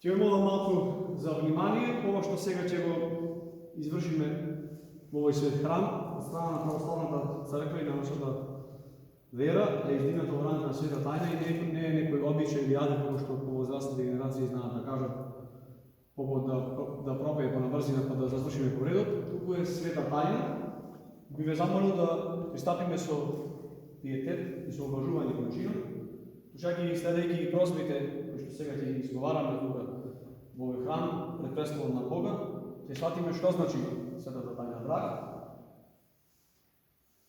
Ќе ви молам малку за внимание, ова што сега ќе го извршиме во овој свет храм, од страна на православната црква и на нашата вера, е издигната во ранг на света тајна и не е некој обичај или адет, како што повозрастните генерации знаат да кажат, попут да пропее по наврзина па да заслушиме повредот, туку е света тајна. Би ве замолил да пристапиме со пиетет и со уважување кон чинот, чак и следејќи ги просбите кои што сега ќе ги изговараме тука во овој храм пред престолот на Бога, ќе сватиме што значи светата тајна брак.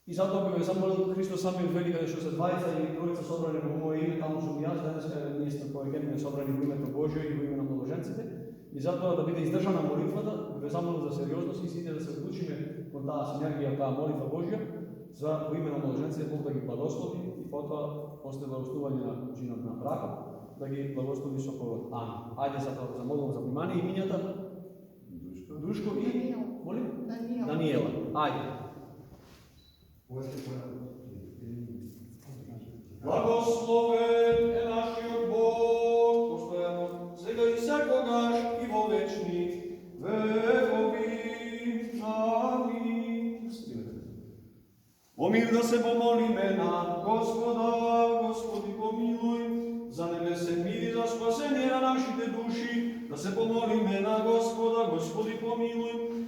И затоа би ве замолил, Христос самиот вели каде што се двајца или тројца собрани во моје име, таму сум јас, денеска ние сме повеќе собрани во името Божјо и во име на младоженците. И затоа да биде издржана молитвата, би ве замолил за сериозност и сите да се вклучиме кон таа синергија, таа молитва Божја, за во име на младоженците Бог да ги благослови и потоа после благословување на чинот на бракот да ги благослови со пород. Амин. Ајде затоа да замолувам за внимание имињата Душко и Даниела. Ајде. Благословен е нашиот Бог, постојано, сега и секогаш и во вечни векови. Амин. О мир да се помолиме на Господа, Господи помилуј, за небесен мир и за спасение на нашите души, да се помолиме на Господа, Господи помилуј,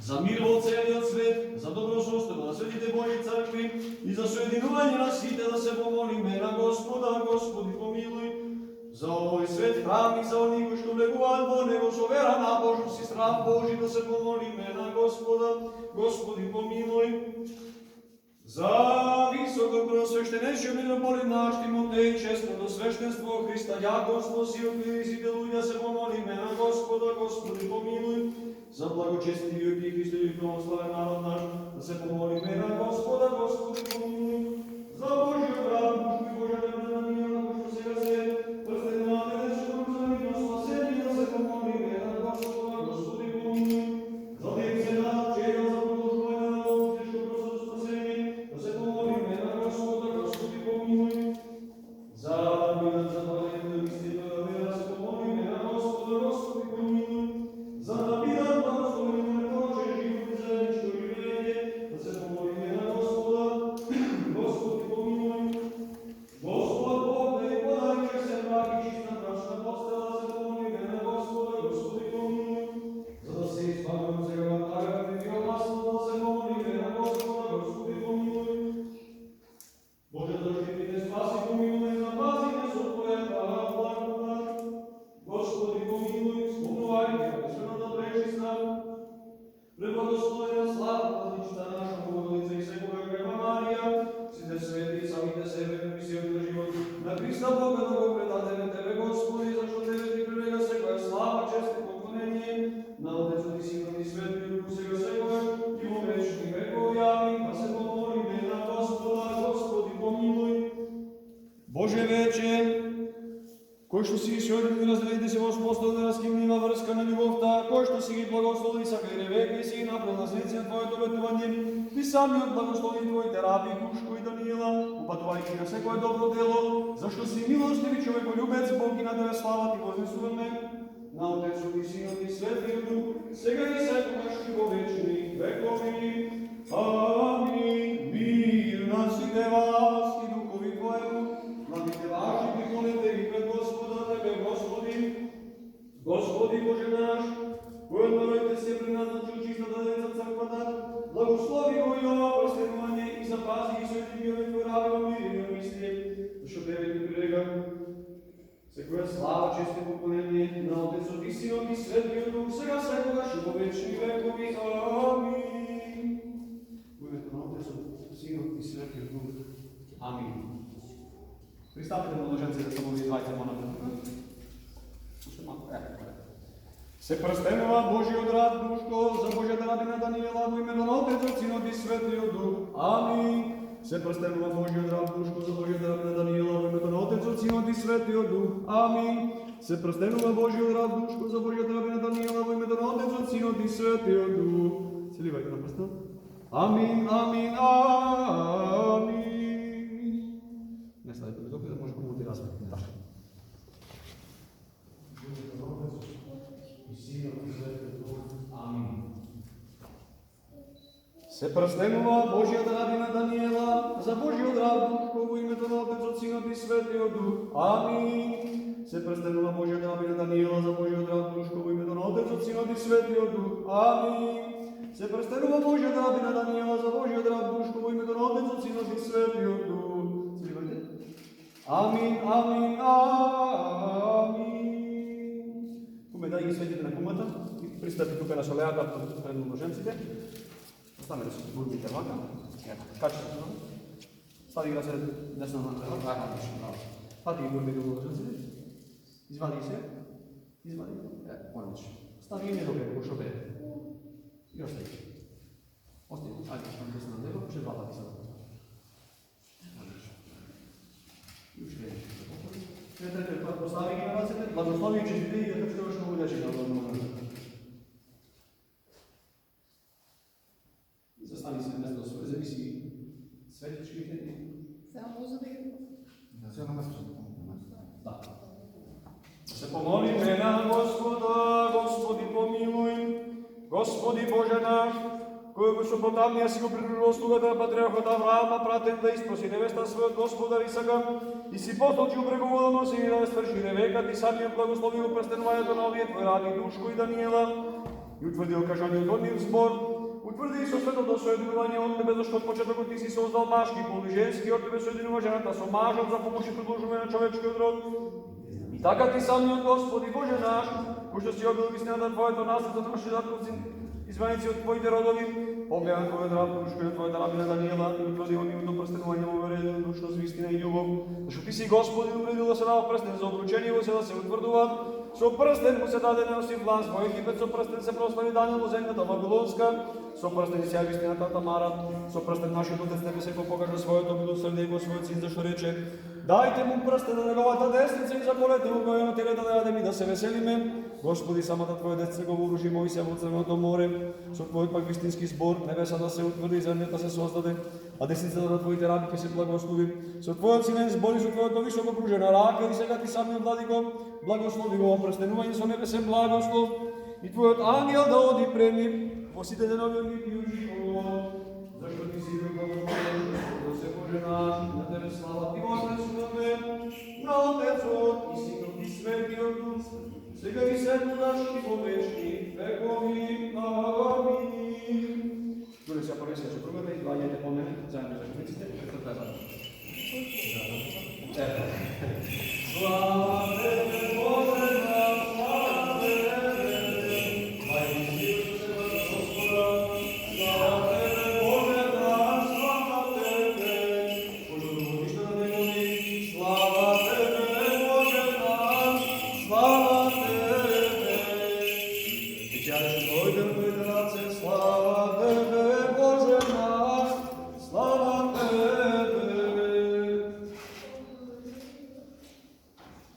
за мир во целиот свет, за добро состојба на светите Божји цркви и за соединување на сите да се помолиме на Господа, Господи помилуј, за овој свет храм и за оние кои што влегуваат во него со вера, набожност и страх Божи да се помолиме на Господа, Господи помилуј, за високо просвещенечиот митрополит наш Тимотеј, честното свештенство Христа јаконство, сите сите луѓе да се помолиме на Господа, Господи помилуј, за благочестивиот и Христови православен народ наш, да се помолиме на Господа, Господи помилуј, за Божјиот рад, душу и Божја демонија, кој што сега се прстенуваме вечното за спасение, да се помолиме на Господа, Господи помилуј, за децена, чеда за продолжување на новите што просат спасение, да се помолиме на Господа, Господи помилуј, за мирот, за благодетта, истина да вера, да се помолиме на Господа, Господи помилуј, за да бидат благословени на Божји живот и заедничко живење, да се помолиме на Господа, Господи помилуј, Господ Бог да ни подаде честен брак и чиста брачна постела, да се помолиме на Господа, Господи помилуј, за да се избавиме од сега тага и опасност, да се помолиме на Господа, Господи помилуј, Боже защити не спаси, помилуј, запази не со Твојата благодат, Господи помилуј, спомнувајќи безсмртната пречиста, преблагословена славата Владичица наша Богородица и секогаш Дева Марија, сите свети и самите себе мисиот на живот на Христа Бога да го предадеме Тебе, Господи, зашто Тебе Ти прилега секоја слава, чест и поклонение на Отецот и Синот и Светиот Дух сега секогаш и во вечни векови. Амин. Да се помолиме на Господа, Господи помилуј. Боже вечен, кој што си ги соединил и разделите се во спостол да раскинува врска на љубовта, кој што си ги благослови сакајне веки и си ги направил наследници на Твоето обетување, Ти самиот благослови Твоите раби Душко и Даниела, упатувајќи на секое добро дело, зашто си милостив и човеколюбец, Бог и на Тебе слава Ти вознесуваме, на Отецот и Синот и Светиот Дух, сега и секогаш и во вечни векови. Амин. Мир на сите вас и духови Твоему, владите ваши, приколете ги пред Господа, Тебе, Господи, Господи Боже наш, кој од народите си предназначил чистата деца црквата, благослови го и ова прстенување и запази ги соедини овие Твои раби во мир и во мисли, зашто Тебе Ти прилега секоја слава, чест и поклонение на Отецот и Синот и Светиот Дух, сега секогаш и во вечни векови. Амин. Во името на Отецот, Синот и Светиот Дух. Амин. Пристапите младоженци да само ви двајца понапред. Се прстенува Божиот рад Душко за Божјата рабина Даниела во името на Отецот, Синот и Светиот Дух. Амин. Се прстенува Божиот рад Душко за Божјата рабина Даниела во името на Отецот, Синот и Светиот Дух. Амин. Се прстенува Божиот рад Душко за Божјата рабина Даниела во името на Отецот, Синот и Светиот Дух. Се ливајте на прстен. Амин, амин, амин. Не ставите ми допи да може да му ти размет. Се прстенува Божјата рабина Даниела, за Божјиот раб Душко во името на Отецот, Синот и Светиот Дух. Амин. Се прстенува Божјата рабина Даниела, за Божјиот раб Душко во името на Отецот, Синот и Светиот Дух. Амин. Се прстенува Божјата рабина Даниела, за Божјиот раб Душко во името на Отецот, Синот и Светиот Дух. Амин, амин, амин. Куме да ги светите на кумата и пристапи тука на солеата пред мложенците. Остане да се бурбите вака. Качите се нови. Стави ги да се десно на лева. Пати ги бурбите у мложенците. Извади се. Извади. Одлично. Стави ги недобре, го шо бе. И остави. Остави. Ајде, там десно на лево, ще два пати се да. Постави ги на ръцете, благослови и честите и да ще много дече на Бога. Застани се место да своje, зависи светичките и... Само може да ги... Да, сега на место. Да. Се помолиме на Господа, Господи помилуй, Господи Боже наш, кој во Месопотамија си го придружил слугата на патриархот Авраама, пратен да испроси невеста својот Господар Исака, и си потолчи убрегу водоноси и да не сврши ревекат, и самиот благослови го прстенувањето на овие твои раби Душко и Даниела, и утврдил кажаниот од нив збор, утврди и со светото соединување од тебе, зашто од почетокот ти си создал машки пол и женски, од тебе соединува жената со мажот за помош и продолжување на човечкиот род. И така ти самиот Господи Боже наш, кој што си обил вистината твоето наследство на нашите затковци, изваници од твоите родови, помеа твојот раб Душко и твојата рабина Даниела, и утврди он нивното прстенување во вере, душност, вистина и љубов. Зашто ти си Господи уредил да се дава прстен за обручение во се да се утврдува. Со прстен му се даде неосив власт во Египет, со прстен се прослави Даниел во земјата Вавилонска, со прстен и сеја вистината Тамара, со прстен нашиот Отец Небесен го покажа своето милосрдие и го својот син, зашто рече: Дайте му прстен на неговата десница и заболете му го на телета да јадеме и да се веселиме. Господи, самата твоја деца го вооружи Мојсија во Црвеното море, со твојот пак вистински збор, небесата се утврди и земјата се создаде, а десницата на твоите раби ќе се благослови. Со твојот силен збор и со твојата високо пружена рака, и сега ти самиот владико, благослови го прстенување со небесен благослов, и твојот ангел да оди пред нив во сите денови од нивниот живот. Зашто ти си благословен, да се Боже наш, на тебе слава ти вознесуваме, на Отецот и Синот и Светиот Дух, сега и секогаш и во вечни векови. Амин. Дојде се понесе сопругата и доаѓајте по мене, заедно за жмиците, како треба. Слава тебе, Боже наш, слава тебе, мајки се Господа, слава тебе, Боже наш, слава тебе, пожалувалишта на негови, слава тебе, Боже наш, слава тебе, и тяжко дойдем твоите раце, слава тебе, Боже наш, слава тебе.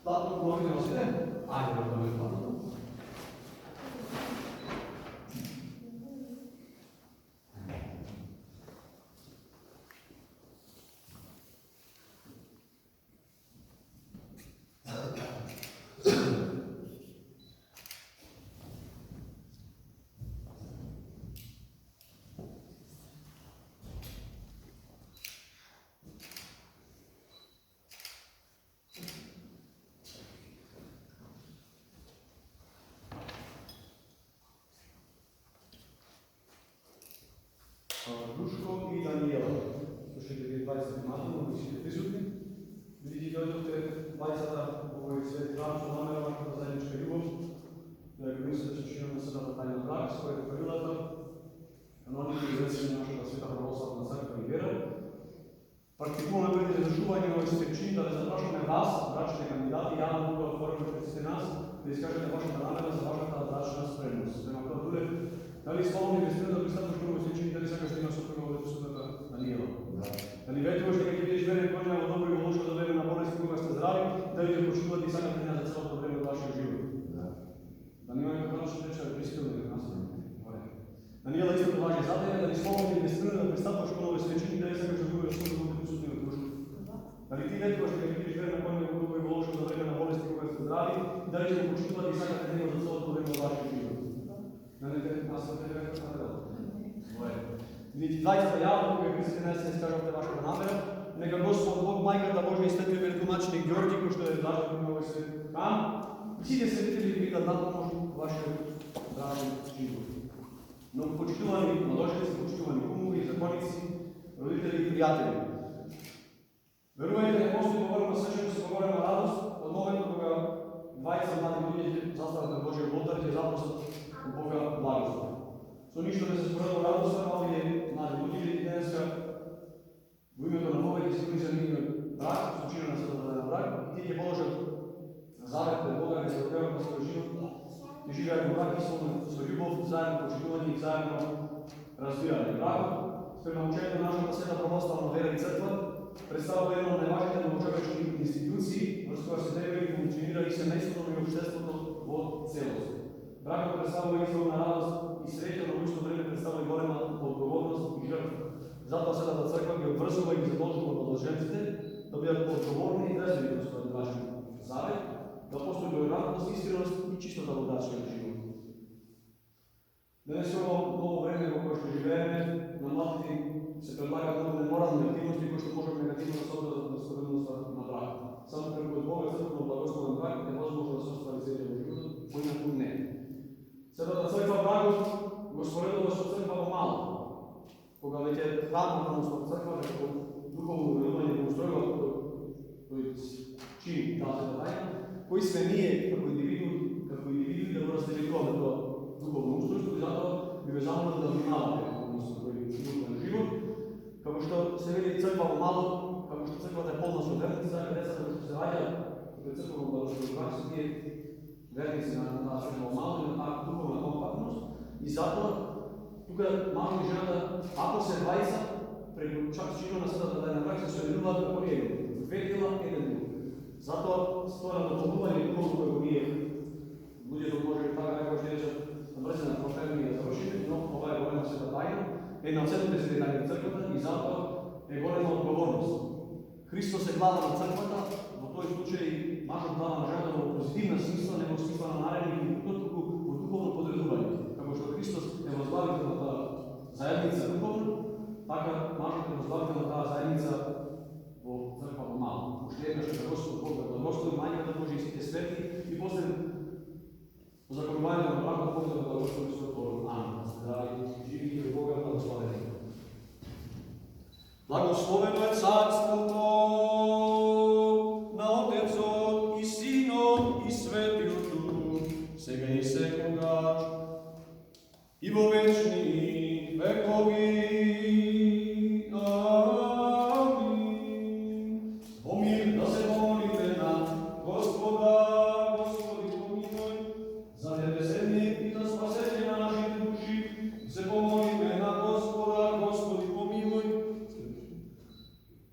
Платно говорите носите? Ајде да бъде платно. Душко и Даниела. Слушайте ви 20 внимателно, кои сте присутни. Видите дојдовте 20-та овој свет храм со намера вашата заедничка љубов, да ја принесете чешината на светата тајна брак, својата правилата, каноните и известени на нашата света православна црква и вера. Практикуваме пред израшување на овој свечи, да не запрашаме вас, брачните кандидати, јавно тука отворено пред сите нас, да искажете вашата намера за вашата брачна спремност. Према тоа дуре, дали словно инвестирате да пристапаш прво свечи, дали сакаш да имаш сопруга во светата Даниела? Дали ветуваш дека ќе бидеш верен кој во добро и во лошо за време на болест кога сте здрави, дали ќе почувате и сакате да за целото време од вашиот живот? Даниела како нашата рече е прискрбна дека нас. Даниела исто важи за тебе, дали словно инвестирате да пристапаш прво свечи, дали сакаш да бидеш сопруга во присутни од душата? Дали ти ветуваш дека ќе бидеш верен кој во добро и во лошо за време на болест кога сте здрави, дали ќе почувате и сакате да за целото време од вашиот живот? Да не те нас да те векат на дело. Vidite 20 javno, koga Hristi ne skažete vašega namera, neka Gospod Bog, Majka Božja i Sveti velikomučenik Georgi, ko što je zašto ima ovaj svet kam, cilje se vidjeli biti da pomožu vašem zdravlju životu. No, počituvani mladoženci, počituvani kumovi, zakonici, roditelji i prijatelji. Verujete, ne postoji govorimo sve čemu se govorimo radost od momenta koga 20 mladi ljudi zastavljaju na Božje oltar i zaposlati u Boga blagoslova. To ništa ne se sporedilo radost, ali je mladi ljudi i dneska u imenu na Boga i iskoristili brak, slučina na sada na brak, i ti je položen zavet pred Boga i se odkreva na svoj život, i živjaju brak i svoj ljubav, zajedno počitovanje i zajedno razvijanje braka. Prema učenju našega sveta pravoslavna vera i crkva predstavlja jedno od najvažnijih človečkih institucij, kroz koja se temelji funkcionira i семейството и обществото во целост. Бракот представува извор на радост и среќа, но во исто време представува и голема одговорност и жртва. Затоа Светата црква ги обврзува и ги задолжува младоженците да бидат одговорни и трезвени во својот брачен завет, да постои толерантност, искреност и чистота во брачниот живот. Денес во ново време во кое што живееме, на младите се предлагаат многу неморални активности кои што можат негативно да се одразат на стабилноста на брак. Само преку Бога црквено благословен брак е возможно да се оствари целиот живот, поинаку не. Светата црква бракот го споредува со црква во мало. Кога веќе храмот на црква како духовно верување го устројува тој чин тази тајна, кои сме ние како индивиди да го разделикуваме тоа духовно устройство и затоа ви замолам да внимавате во својот духовен живот, како што се вели црква во мало, како што црквата е полна со верници, така децата кои се раѓаат пред црквено благословен брак се тие верници на таа црква во мало и на таа духовна компактност, и затоа тука мажот и жената, ако се двајца, преку чак чинот на Светата тајна брак се соединуваат како едно, две тела еден друг. Затоа тоа надополнување духовно кој го ние луѓето може така како што речат брзина проферни да завршиме, но ова е голема света тајна, една од сетите свети тајни на црквата и затоа е голема одговорност. Христос е глава на црквата, во тој случај мажот глава на жената во позитивна смисла, не во смисла на наредник, туку во духовно подредување. Како што Христос е возглавител на таа заедница духовна, така мажот е возглавител на таа заедница во црква во мало. Уште еднаш да Господ Бог да благослови Мајката Божја и сите свети и после по законувањето на бракот Бог да благослови својот Амин. Здрави, живи и Бога благословени. Благословено е царството на Отецот и Синот и Светиот Дух, сега и секогаш и во вечни векови. Амин. Во мир да се молиме на Господа, Господи помилуј, за небесение и за спасение на нашите души, се помолиме на Господа, Господи помилуј.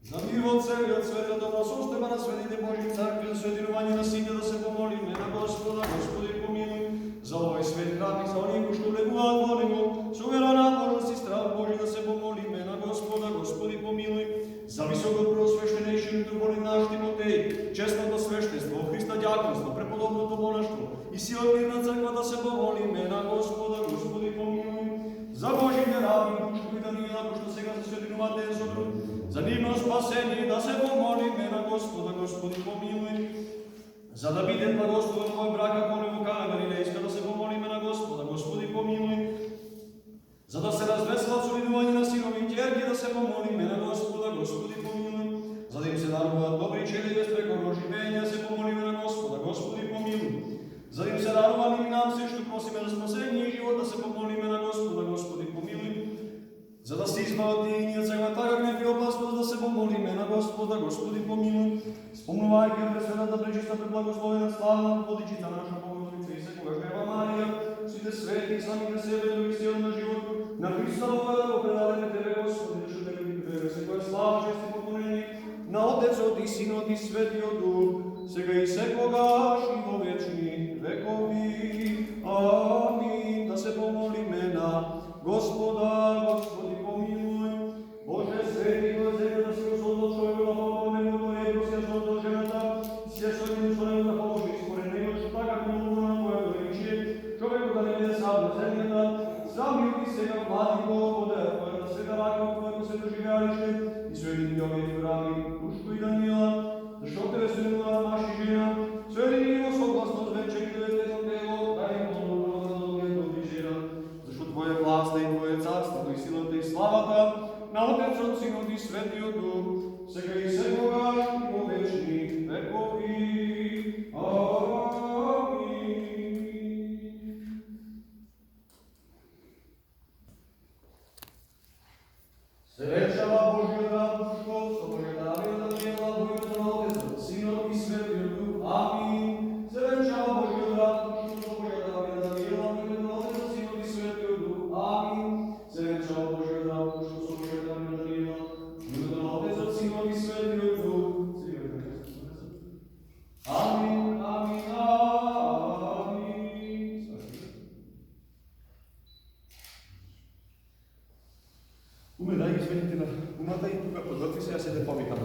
За мир во целиот свет, за добра состава на светите Божји цркви, за соединување на сите, да се помолиме на Господа, Господи помилуј. За овој свет храм и за оние кои што влегуваат во него, со вера, набожност и страв Божи, да се помолиме на Господа, Господи помилуј. За високот просвещенејшиното воли наш Тимотеј, честното свештество, Христа дјаконство, преподобното монаштво и сила мирна црква, да се помолиме на Господа, Господи помилуј. За Божите раби, душко и Даниила, кои што сега се соединуваат еден со друг, за нивно спасение, да се помолиме на Господа, Господи помилуј. За да биде благословен мој брак, како не во Кана Галилејска, да се помолиме на Господа, Господи помилуј. За да се развеселат солидување на синови и ќерки, да се помолиме на Господа, Господи помилуј. За да им се даруваат добри чеди без прекорно живење, да се помолиме на Господа, Господи помилуј. За да им се дарува и нам се што просиме за спасение и живот, да се помолиме на Господа, Господи помилуј. За да се избават и ние од секоја гнев и опасност, да се помолиме на Господа, Господи помилуј. Спомнувајќи пресветата, пречиста, преблагословена, славна, владичица наша Богородица и секогаш Дева Марија, сите свети и самите себе, други сил на живот, на Христа Бога го предадеме Тебе, Господи, да што Тебе припреме секоја слава, чест и поклонение на Отецот и Синот и Светиот Дух, сега и секогаш и во вечни векови. Амин. Да се помолиме на Господа, Господи помилуј. Боже свети, кој земја да се создал човекот, да помогне му до него, се создал жената, се соедини со него да положи според него, што така помогна на моето величие, човекот да не биде сам на земјата, сам и сега млади Господе, кој да се Амінь. Зеленча Божий рад, що Божа Даніла, виглянула за Сином і Святою Дух. Амінь. Зеленча Божий рад, що Божа Даніла, виглянула за Сином і Святою Дух. Амінь, амінь, амінь. Umedai, svedite na umatai, tukaj podvrti se, ja se te povikam.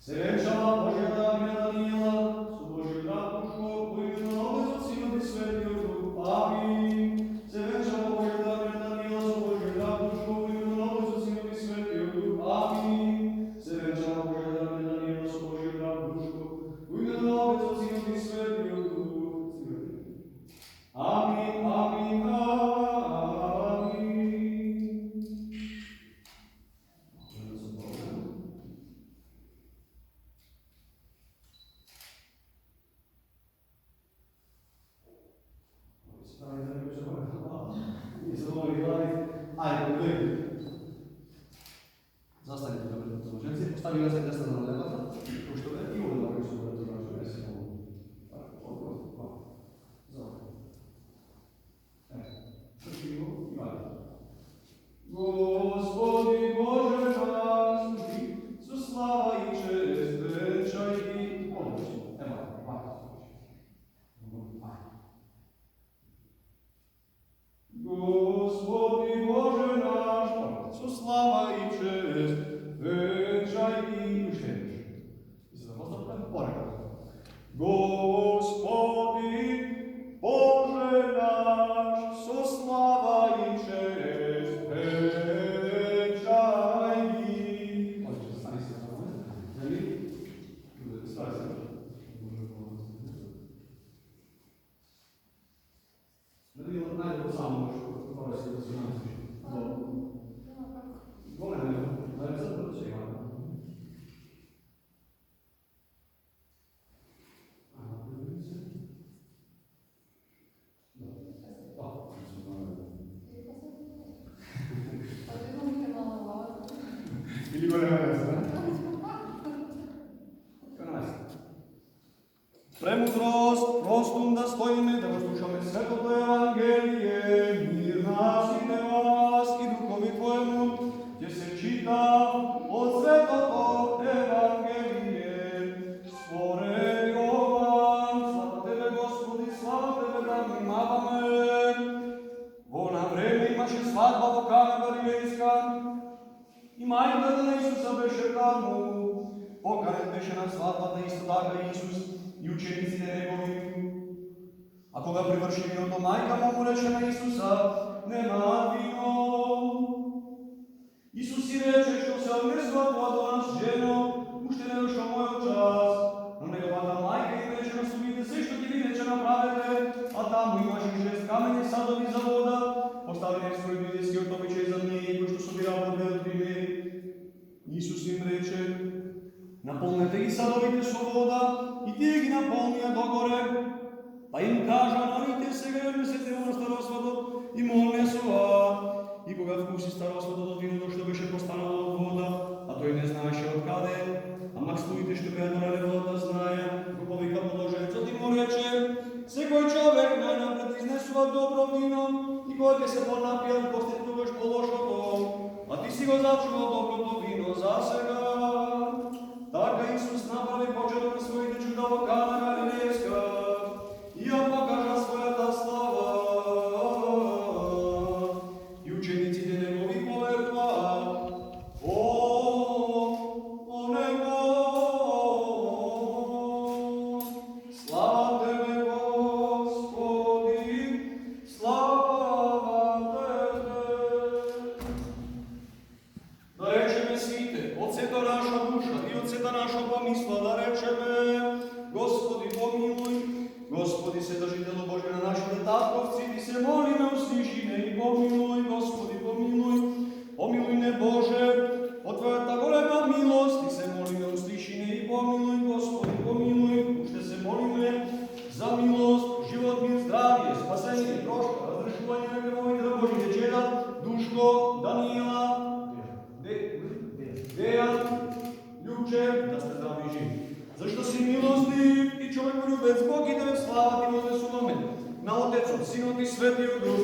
Sreća Božja Danijela, su Božji ratuško, koji je na ove za Sina i Svetio Duh. Amin. Sreća Božja Danijela, su Božji ratuško, koji je na ove za Sina i Svetio Duh. Amin. Sreća Božja Danijela, su Božji ratuško, koji je na ove za Sina i Svetio Duh. Amin, amin, amin. Zastańcie trochę do złożenia. Postawimy sobie deskę na lewo, kosztowę i udało się do zobaczenia. Господи Боже наш, со слава и честь, величай и помощь. Господи Боже наш, со слава и честь, величай и Господи Боже наш, со слава и честь, величай и Ili gore Премудрост, простум да стоиме, да го слушаме Светото Евангелие, мир на сите вас и духови Твоему, ќе се чита од Светото Евангелие. Според Јован, слава Тебе, Господи, слава Тебе да внимаваме. Во на време имаше свадба во Кана Галилејска, и мајката на Исуса беше таму. Поканет беше на свадбата исто така Исус и учениците негови. А кога приврши виното, мајка му рече на Исуса, нема вино. Исус си рече, што се однесува тоа до нас, жено, уште не дошол мојот час. Но неговата мајка им рече на слугите, се што ќе ви рече направете, а таму имаше 6 камења садови за вода, поставени в свој библискиот обичај за ние, кој што собирал во белот примери. Исус им рече, наполнете ги садовите со вода, и тие ги наполнија догоре. Па им кажа, нарите сега ја месете во старосватот и молме со ова. И кога вкуси старосватот од виното што беше постанало од вода, а тој не знаеше од каде, ама слугите што беа донеле водата знаеа, го повика положенцот и му рече, секој човек најнапред изнесува добро вино и кога ќе се понапијал, постигнуваш по лошото, а ти си го зачувал доброто вино за сега. Така Исус направи почеток на своите чуда во Кана Галилејска и ја покажа својата слава. И учениците негови поверуваа о него. Слава Тебе, Господи, слава Тебе. Да речеме сите, од сето Даниила, Деян, Любче, да сте здрави и живи. Защо си милостив и човеколюбец, Бог и да в слава ти вознесуваме на Отецът, Синът и Светият Дух,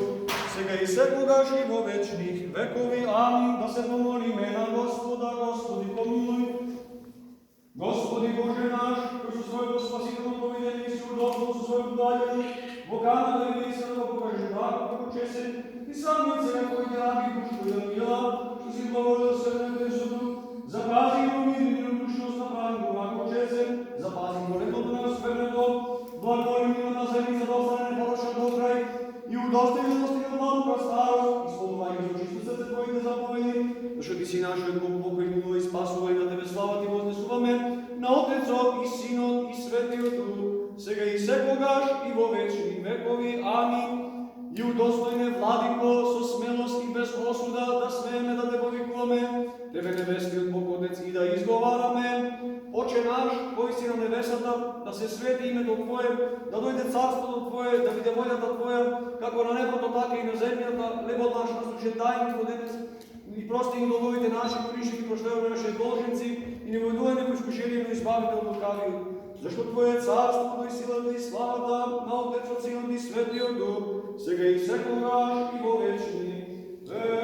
сега и секогаш и во вечних векови. Амин. Да се помолиме на Господа. Господи, помилуй. Господи Боже наш, кој со своето спасително поведение си удобно со своето дајање, во каната и наистина да покаже tako како чесен и самиот сега кој те раби душко и мила, што си благодел да се небесото, запази го мир и душност на правим го како чесен, запази го летото на сферното, благоли милата земјица да остане непороша до крај и удостои да достига длабока старост, исполнувај ги со чисто срце твоите заповеди, зашто ти си нашиот Бог, покој милува и спасува и на тебе слава ти вознесуваме на Отецот и Синот и Светиот Дух, сега и секогаш и во вечни векови. Амин. И удостојне, Владико, со смелост и без осуда да смееме да те повикуваме, тебе небескиот Бог Отец, и да изговараме: Отче наш, кој си на небесата, да се свети името Твое, да дојде царството Твое, да биде волјата Твоја, како на небото, така и на земјата. Хлебот наш насущен дај ни во денес, и прости ни долговите наши, кои ще ги проштеваме нашите должници, и не војдувај некој искушение, но избавите од лукавиот. Зашто Твое царството и силата и славата на Отецот, Синот и Светиот Дух, сега и секогаш и во вечни векови.